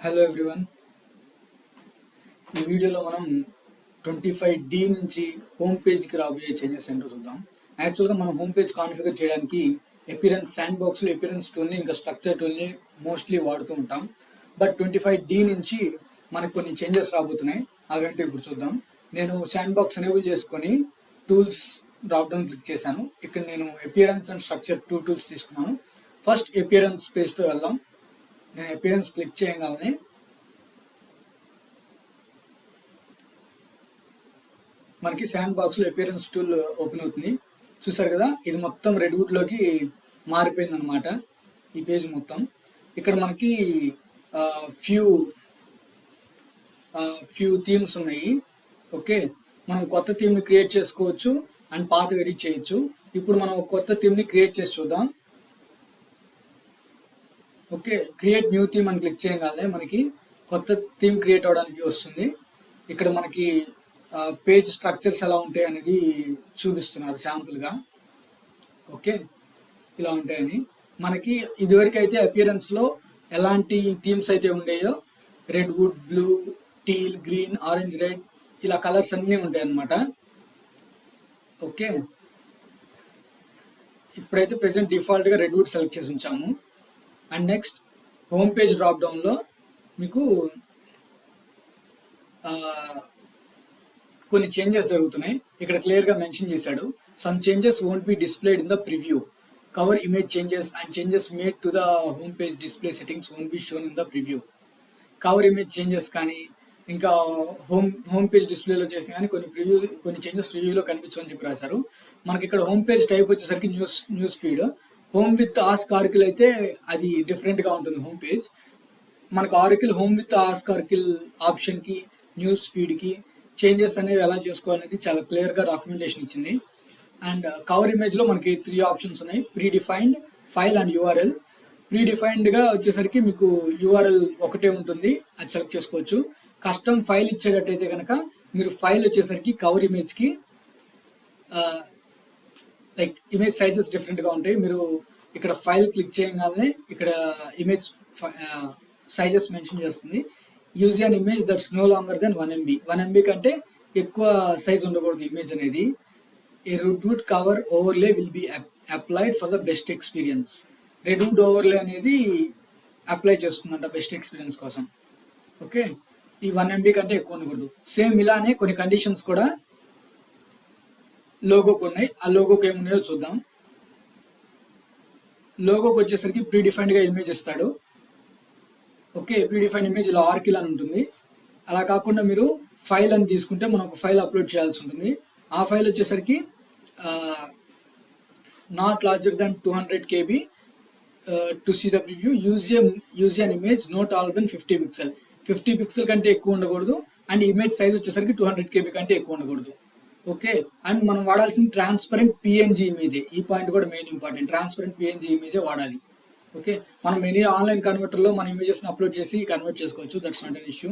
Hello everyone. ఈ వీడియోలో మనం 25D నుంచి హోమ్ పేజ్కి రాబోయే చేంజెస్ ఏంటో చూద్దాం. యాక్చువల్గా మనం హోమ్ పేజ్ కాన్ఫిగర్ చేయడానికి అపిరెన్స్ శాండ్ బాక్స్లో అపిరెన్స్ టూల్ని ఇంకా స్ట్రక్చర్ టూల్ని మోస్ట్లీ వాడుతూ ఉంటాం. బట్ 25D నుంచి మనకు కొన్ని చేంజెస్ రాబోతున్నాయి. అవేంటో ఇప్పుడు చూద్దాం. నేను శాండ్ బాక్స్ ఎనేబుల్ చేసుకొని టూల్స్ డ్రాప్ డౌన్ క్లిక్ చేశాను. ఇక్కడ నేను appearance and structure two tools తీసుకున్నాను. ఫస్ట్ అపిరెన్స్ పేజ్తో వెళ్దాం. నేను అపిరెన్స్ క్లిక్ చేయగానే మనకి శాండ్ బాక్స్లో అపిరెన్స్ టూల్ ఓపెన్ అవుతుంది. చూసారు కదా, ఇది మొత్తం రెడ్వుడ్లోకి మారిపోయింది అనమాట. ఈ పేజ్ మొత్తం ఇక్కడ మనకి ఫ్యూ థీమ్స్ ఉన్నాయి. ఓకే, మనం కొత్త థీమ్ని క్రియేట్ చేసుకోవచ్చు అండ్ పాత ఎడిట్ చేయొచ్చు. ఇప్పుడు మనం ఒక కొత్త థీమ్ని క్రియేట్ చేసి చూద్దాం. ఓకే, క్రియేట్ న్యూ థీమ్ అని క్లిక్ చేయగానే మనకి కొత్త థీమ్ క్రియేట్ అవడానికి వస్తుంది. ఇక్కడ మనకి పేజ్ స్ట్రక్చర్స్ ఎలా ఉంటాయి అనేది చూపిస్తున్నారు శాంపుల్గా. ఓకే, ఇలా ఉంటాయని. మనకి ఇదివరకు అయితే అపియరెన్స్లో ఎలాంటి థీమ్స్ అయితే ఉండేయో Redwood, blue, teal, green, orange, red ఇలా కలర్స్ అన్నీ ఉంటాయి అన్నమాట. ఓకే, ఇప్పుడైతే ప్రెసెంట్ డిఫాల్ట్గా రెడ్ వుడ్ సెలెక్ట్ చేసి ఉంచాము. And next home page drop డౌన్లో మీకు కొన్ని చేంజెస్ జరుగుతున్నాయి. ఇక్కడ క్లియర్గా మెన్షన్ చేశాడు, some changes won't be displayed in the preview. Cover image changes and changes made to the home page display settings won't be shown in the preview. Cover image changes కానీ ఇంకా home page డిస్ప్లేలో చేసిన కానీ కొన్ని changes ప్రివ్యూలో కనిపించమని చెప్పి రాశారు. మనకి ఇక్కడ హోమ్ పేజ్ టైప్ వచ్చేసరికి news feed. Home with ask Oracle అయితే అది డిఫరెంట్గా ఉంటుంది. హోమ్ పేజ్ మనకు Oracle home with ask Oracle ఆప్షన్కి, న్యూస్ ఫీడ్కి చేంజెస్ అనేవి ఎలా చేసుకోవాలనేది చాలా క్లియర్గా డాక్యుమెంటేషన్ ఇచ్చింది. అండ్ కవర్ ఇమేజ్లో మనకి 3 ఆప్షన్స్ ఉన్నాయి: predefined, file and URL. ప్రీ డిఫైన్డ్గా వచ్చేసరికి మీకు యూఆర్ఎల్ ఒకటే ఉంటుంది, అది సెలెక్ట్ చేసుకోవచ్చు. కస్టమ్ ఫైల్ ఇచ్చేటట్టయితే కనుక మీరు ఫైల్ వచ్చేసరికి కవర్ ఇమేజ్కి లైక్ ఇమేజ్ సైజెస్ డిఫరెంట్గా ఉంటాయి. మీరు ఇక్కడ ఫైల్ క్లిక్ చేయగానే ఇక్కడ ఇమేజ్ సైజెస్ మెన్షన్ చేస్తుంది. Use an image that's no longer than 1 MB. 1 MB కంటే ఎక్కువ సైజ్ ఉండకూడదు ఇమేజ్ అనేది. A Redwood cover overlay will be applied for the best experience. Redwood overlay అనేది అప్లై చేస్తుందంట బెస్ట్ ఎక్స్పీరియన్స్ కోసం. ఓకే, ఈ 1 MB కంటే ఎక్కువ ఉండకూడదు. సేమ్ ఇలానే కొన్ని కండిషన్స్ కూడా లోగోకి ఉన్నాయి. ఆ లోగోకి ఏమున్నాయో చూద్దాం. లోగోకి వచ్చేసరికి ప్రీ డిఫైన్డ్గా ఇమేజ్ ఇస్తాడు. ఓకే, ప్రీ డిఫైన్డ్ ఇమేజ్ ఇలా ఆర్కిల్ అని ఉంటుంది. అలా కాకుండా మీరు ఫైల్ అని తీసుకుంటే మనం ఒక ఫైల్ అప్లోడ్ చేయాల్సి ఉంటుంది. ఆ ఫైల్ వచ్చేసరికి not larger than 200 KB to see the preview. Use an image not all than 50 pixel. 50 pixel కంటే ఎక్కువ ఉండకూడదు. అండ్ ఇమేజ్ సైజ్ వచ్చేసరికి 200 KB కంటే ఎక్కువ ఉండకూడదు. ఓకే, అండ్ మనం వాడాల్సిన ట్రాన్స్పరెంట్ PNG ఇమేజే. ఈ పాయింట్ కూడా మెయిన్ ఇంపార్టెంట్. ట్రాన్స్పరెంట్ PNG ఇమేజే వాడాలి. ఓకే, మనం ఎనీ ఆన్లైన్ కన్వర్టర్లో మన ఇమేజెస్ని అప్లోడ్ చేసి కన్వర్ట్ చేసుకోవచ్చు. That's not an issue.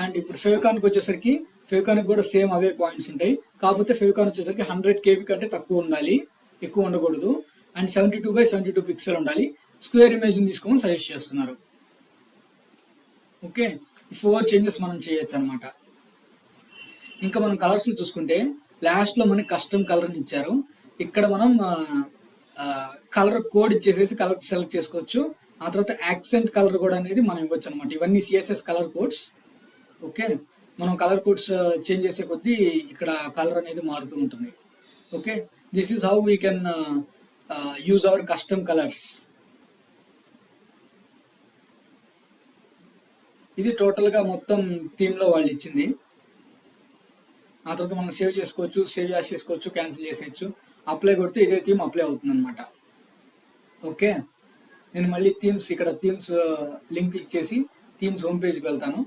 And ఇప్పుడు ఫేవ్కాన్కి వచ్చేసరికి ఫేవ్కాన్కి కూడా సేమ్ అవే పాయింట్స్ ఉంటాయి. కాకపోతే ఫేవ్కాన్ వచ్చేసరికి 100 KB కంటే తక్కువ ఉండాలి, ఎక్కువ ఉండకూడదు. అండ్ 72x72 పిక్సెల్ ఉండాలి. స్క్వేర్ ఇమేజ్ని తీసుకోమని సజెస్ట్ చేస్తున్నారు. ఓకే, ఈ 4 చేంజెస్ మనం చేయొచ్చు అనమాట. ఇంకా మనం కలర్స్లో చూసుకుంటే లాస్ట్లో మనకి కస్టమ్ కలర్ని ఇచ్చారు. ఇక్కడ మనం కలర్ కోడ్ ఇచ్చేసేసి కలర్ సెలెక్ట్ చేసుకోవచ్చు. ఆ తర్వాత యాక్సెంట్ కలర్ కూడా అనేది మనం ఇవ్వచ్చు అనమాట. ఇవన్నీ CSS కలర్ కోడ్స్. ఓకే, మనం కలర్ కోడ్స్ చేంజ్ చేసే కొద్దీ ఇక్కడ కలర్ అనేది మారుతూ ఉంటుంది. Okay, this is how we can use our custom colours. ఇది టోటల్గా మొత్తం థీమ్లో వాళ్ళు ఇచ్చింది. ఆ తర్వాత మనం సేవ్ చేసుకోవచ్చు, సేవ్ చేసుకోవచ్చు, క్యాన్సిల్ చేసేయచ్చు. అప్లై కొడితే ఇదే థీమ్ అప్లై అవుతుంది అనమాట. ఓకే, నేను మళ్ళీ ఇక్కడ థీమ్స్ లింక్ క్లిక్ చేసి థీమ్స్ హోమ్ పేజ్కి వెళ్తాను.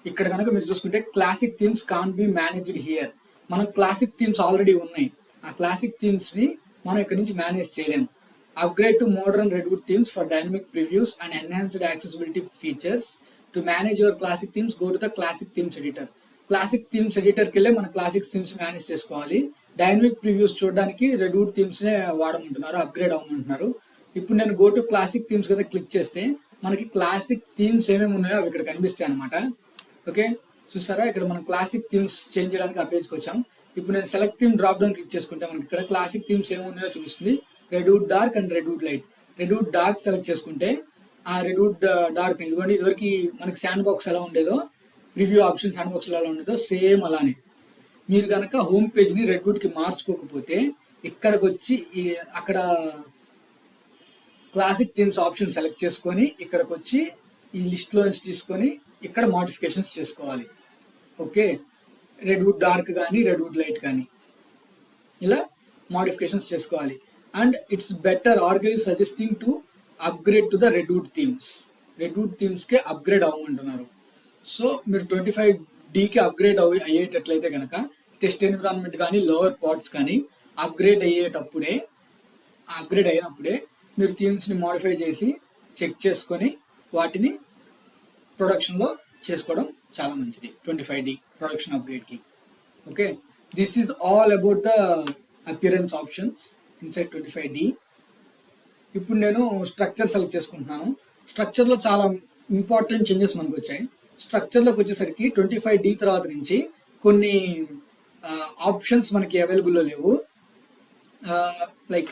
ఇక్కడ కనుక మీరు చూసుకుంటే classic themes can't be managed here. మనకు క్లాసిక్ థీమ్స్ ఆల్రెడీ ఉన్నాయి. ఆ క్లాసిక్ థీమ్స్ని మనం ఇక్కడ నుంచి మేనేజ్ చేయలేము. Upgrade to modern Redwood themes for dynamic previews and enhanced accessibility features. To manage your classic themes go to the classic themes editor. Classic themes ఎడిటర్కి వెళ్ళి మన క్లాసిక్ థీమ్స్ మేనేజ్ చేసుకోవాలి. డైనమిక్ ప్రివ్యూస్ చూడడానికి redwood థీమ్స్నే వాడమంటున్నారు, అప్గ్రేడ్ అవ్వమంటున్నారు. ఇప్పుడు నేను గో టు క్లాసిక్ థీమ్స్ కదా క్లిక్ చేస్తే మనకి క్లాసిక్ థీమ్స్ ఏమేమి ఉన్నాయో అవి ఇక్కడ కనిపిస్తాయి అనమాట. ఓకే, చూసారా ఇక్కడ మనం క్లాసిక్ థీమ్స్ చేంజ్ చేయడానికి ఆ పేజ్కి వచ్చాం. ఇప్పుడు నేను select theme drop down click చేసుకుంటే మనకి ఇక్కడ క్లాసిక్ థీమ్స్ ఏమి ఉన్నాయో చూపిస్తుంది. Redwood dark and redwood light. Redwood dark select చేసుకుంటే ఆ రెడ్వుడ్ డార్క్ ఇదిగోండి, ఇదివరకు మనకి శాండ్ బాక్స్ ఎలా ఉండేదో, ప్రివ్యూ ఆప్షన్ శాండ్ బాక్స్ ఎలా ఉండేదో సేమ్ అలానే. మీరు కనుక హోమ్ పేజ్ని రెడ్వుడ్కి మార్చుకోకపోతే ఇక్కడికి వచ్చి అక్కడ క్లాసిక్ థీమ్స్ ఆప్షన్ సెలెక్ట్ చేసుకొని ఇక్కడికి వచ్చి ఈ లిస్ట్లో నుంచి తీసుకొని ఇక్కడ మోడిఫికేషన్స్ చేసుకోవాలి. ఓకే, రెడ్వుడ్ డార్క్ కానీ రెడ్వుడ్ లైట్ కానీ ఇలా మోడిఫికేషన్స్ చేసుకోవాలి. And it's better organize suggesting to upgrade to the Redwood themes. Redwood థీమ్స్కే అప్గ్రేడ్ అవ్వమంటున్నారు. సో మీరు 25Dకి అప్గ్రేడ్ అయ్యేటట్లయితే కనుక టెస్ట్ ఎన్విరాన్మెంట్ కానీ లోవర్ పార్ట్స్ కానీ అప్గ్రేడ్ అయినప్పుడే మీరు థీమ్స్ని మోడిఫై చేసి చెక్ చేసుకొని వాటిని ప్రొడక్షన్లో చేసుకోవడం చాలా మంచిది 25D ప్రొడక్షన్ అప్గ్రేడ్కి. Okay, this is all about the appearance options inside 25D. ఇప్పుడు నేను స్ట్రక్చర్ సెలెక్ట్ చేసుకుంటున్నాను. స్ట్రక్చర్లో చాలా ఇంపార్టెంట్ చేంజెస్ మనకు వచ్చాయి. స్ట్రక్చర్లోకి వచ్చేసరికి 25D తర్వాత నుంచి కొన్ని ఆప్షన్స్ మనకి అవైలబుల్లో లేవు. లైక్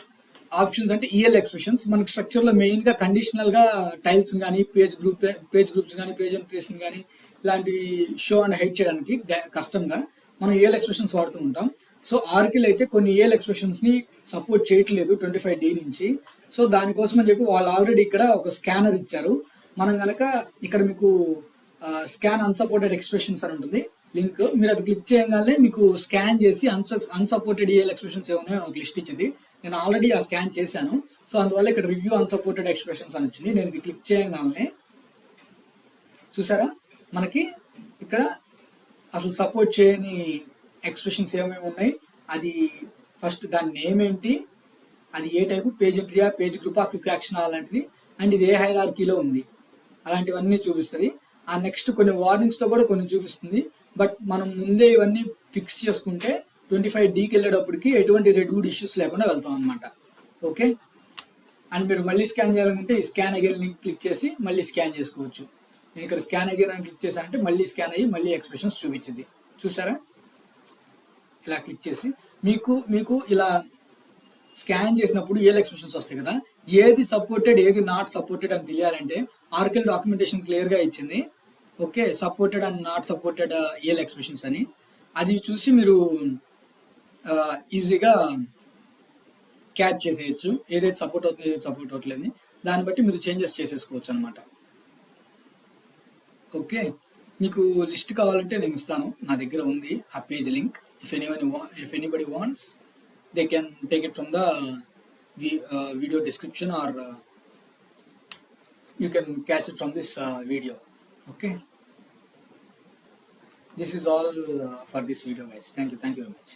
ఆప్షన్స్ అంటే ఈఎల్ ఎక్స్ప్రెషన్స్. మనకి స్ట్రక్చర్లో మెయిన్గా కండిషనల్గా టైల్స్ కానీ పేజ్ గ్రూప్స్ కానీ ప్రెజెంటేషన్ కానీ ఇలాంటివి షో అండ్ హైడ్ చేయడానికి కష్టంగా మనం ఈఎల్ ఎక్స్ప్రెషన్స్ వాడుతూ ఉంటాం. సో ఆర్కిల్ అయితే కొన్ని ఈఎల్ ఎక్స్ప్రెషన్స్ని సపోర్ట్ చేయట్లేదు 25D నుంచి. సో దానికోసం అని చెప్పి వాళ్ళు ఆల్రెడీ ఇక్కడ ఒక స్కానర్ ఇచ్చారు. మనం కనుక ఇక్కడ మీకు స్కాన్ అన్సపోర్టెడ్ ఎక్స్ప్రెషన్స్ అని ఉంటుంది లింక్, మీరు అది క్లిక్ చేయగానే మీకు స్కాన్ చేసి అన్సపోర్టెడ్ ఈఎల్ ఎక్స్ప్రెషన్స్ ఏమన్నాయో ఒక లిస్ట్ ఇచ్చింది. నేను ఆల్రెడీ ఆ స్కాన్ చేశాను. సో అందువల్ల ఇక్కడ రివ్యూ అన్సపోర్టెడ్ ఎక్స్ప్రెషన్స్ అని వచ్చింది. నేను ఇది క్లిక్ చేయగానే చూసారా మనకి ఇక్కడ అసలు సపోర్ట్ చేయని ఎక్స్ప్రెషన్స్ ఏమేమి ఉన్నాయి, అది ఫస్ట్ దాని నేమ్ ఏంటి, అది ఏ టైపు, పేజ్ ఎంట్రీయా, పేజ్ గ్రూపా, క్విక్ యాక్షన్ అలాంటిది, అండ్ ఇది ఏ హైరార్కీలో ఉంది అలాంటివన్నీ చూపిస్తుంది. ఆ నెక్స్ట్ కొన్ని వార్నింగ్స్తో కూడా కొన్ని చూపిస్తుంది. బట్ మనం ముందే ఇవన్నీ ఫిక్స్ చేసుకుంటే 25Dకి వెళ్ళేటప్పటికి ఎటువంటి రెడ్వుడ్ ఇష్యూస్ లేకుండా వెళ్తాం అనమాట. ఓకే, అండ్ మీరు మళ్ళీ స్కాన్ చేయాలనుకుంటే ఈ స్కాన్ అగైన్ లింక్ క్లిక్ చేసి మళ్ళీ స్కాన్ చేసుకోవచ్చు. నేను ఇక్కడ స్కాన్ అగైన్ అని క్లిక్ చేశానంటే మళ్ళీ స్కాన్ అయ్యి మళ్ళీ ఎక్స్ప్రెషన్స్ చూపించింది. చూసారా, ఇలా క్లిక్ చేసి మీకు ఇలా స్కాన్ చేసినప్పుడు ఏ ఎక్స్ప్రెషన్స్ వస్తాయి కదా, ఏది సపోర్టెడ్ ఏది నాట్ సపోర్టెడ్ అని తెలియాలంటే ఆర్కిల్ డాక్యుమెంటేషన్ క్లియర్గా ఇచ్చింది. Okay, supported and not supported ఏల్ ఎక్స్ప్రెషన్స్ అని, అది చూసి మీరు ఈజీగా క్యాచ్ చేసేయచ్చు ఏదైతే సపోర్ట్ అవుతుంది ఏదైతే సపోర్ట్ అవ్వట్లేదు. దాన్ని బట్టి మీరు చేంజెస్ చేసేసుకోవచ్చు అనమాట. ఓకే, మీకు లిస్ట్ కావాలంటే నేను ఇస్తాను, నా దగ్గర ఉంది ఆ page link. If anybody wants they can take it from the video description or you can catch it from this video. Okay, this is all for this video guys. Thank you very much.